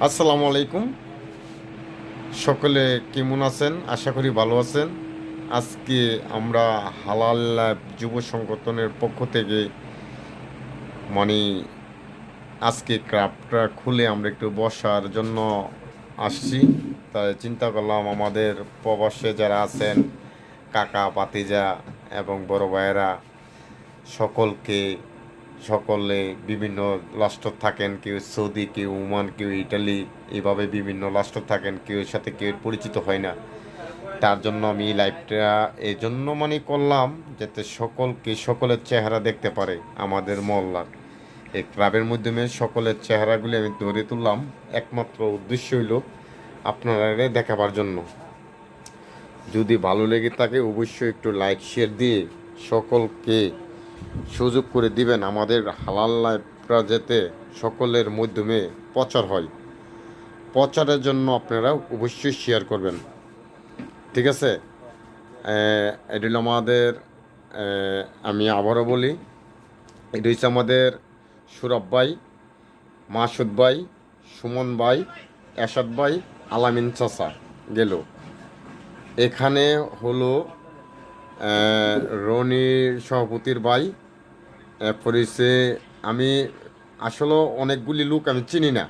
আসসালামু আলাইকুম। সকলে কেমন আছেন? আশা করি ভালো আছেন। আজকে আমরা হালাল ল্যাব যুব সংগঠনের পক্ষ থেকে মানে আজকে ক্রাফটটা খুলে আমরা একটু বসার জন্য আসছি। তাই চিন্তা করলাম আমাদের প্রবাসে যারা আছেন কাকা ভাতিজা এবং বড় ভাইয়েরা সকলকে সকলে বিভিন্ন রাষ্ট্র থাকেন, কেউ সৌদি, কেউ ওমান, কেউ ইটালি, এইভাবে বিভিন্ন রাষ্ট্র থাকেন, কেউ সাথে কেউ পরিচিত হয় না। তার জন্য আমি এই লাইভটা এই জন্য করলাম যাতে সকলকে সকলের চেহারা দেখতে পারে আমাদের মহল্লার। এই ক্লাবের মাধ্যমে সকলের চেহারাগুলি আমি ধরে তুললাম, একমাত্র উদ্দেশ্য হইল আপনারা দেখাবার জন্য। যদি ভালো লেগে থাকে অবশ্যই একটু লাইক শেয়ার দিয়ে সকলকে সুযোগ করে দিবেন আমাদের হালাল লাইফটা যাতে সকলের মাধ্যমে প্রচার হয়। প্রচারের জন্য আপনারা অবশ্যই শেয়ার করবেন, ঠিক আছে? এটা হলো আমাদের, আমি আবারও বলি, এটা হচ্ছে আমাদের সুরভ ভাই, মাসুদ ভাই, সুমন ভাই, এরশাদ ভাই, আলামিন চাচা গেল। এখানে হলো রনির সভাপতির ভাই। এরপরে হচ্ছে আমি আসলে অনেকগুলি লোক আমি চিনি না,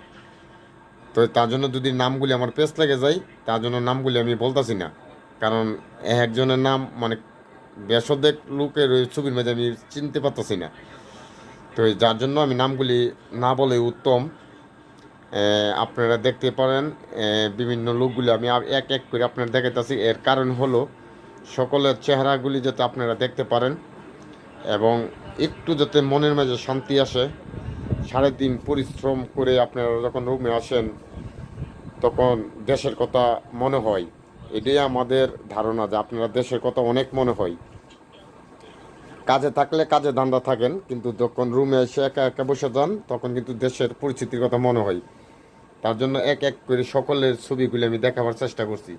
তো তার জন্য যদি নামগুলি আমার পেছ লেগে যায় তার জন্য নামগুলি আমি বলতেছি না, কারণ একজনের নাম বেশদেক লোকের ওই ছবির মাঝে আমি চিনতে পারতেছি না। তো যার জন্য আমি নামগুলি না বলে উত্তম। আপনারা দেখতে পারেন বিভিন্ন লোকগুলি আমি এক এক করে আপনারা দেখাইতেছি। এর কারণ হলো সকলের চেহারাগুলি যাতে আপনারা দেখতে পারেন এবং একটু যাতে মনের মাঝে শান্তি আসে। 3.5 পরিশ্রম করে আপনারা যখন রুমে আসেন তখন দেশের কথা মনে হয়। এটাই আমাদের ধারণা যে আপনারা দেশের কথা অনেক মনে হয়। কাজে থাকলে কাজে ধান্দা থাকেন, কিন্তু যখন রুমে এসে একা একা বসে যান তখন কিন্তু দেশের পরিস্থিতির কথা মনে হয়। তার জন্য এক এক করে সকলের ছবিগুলি আমি দেখাবার চেষ্টা করছি,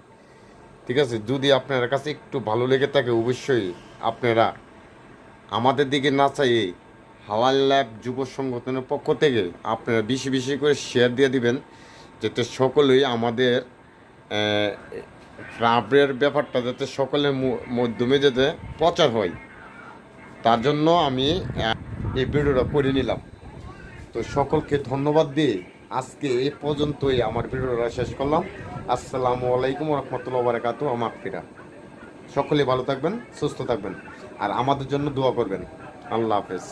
ঠিক আছে? যদি আপনার কাছে একটু ভালো লেগে থাকে অবশ্যই আপনারা আমাদের দিকে না চাইয়ে হালাল ল্যাব যুব সংগঠনের পক্ষ থেকে আপনারা বেশি বেশি করে শেয়ার দিয়ে দিবেন, যাতে সকলেই আমাদের ক্লাবের ব্যাপারটা যাতে সকলের মাধ্যমে যাতে প্রচার হয়। তার জন্য আমি এই ভিডিওটা করে নিলাম। তো সকলকে ধন্যবাদ দিয়ে আজকে এই পর্যন্তই আমার ভিডিওটা শেষ করলাম। আসসালামু আলাইকুম রহমতুল্লাহ বারাকাতু। আমার ফিরা সকলে ভালো থাকবেন, সুস্থ থাকবেন আর আমাদের জন্য দোয়া করবেন। আল্লাহ হাফেজ।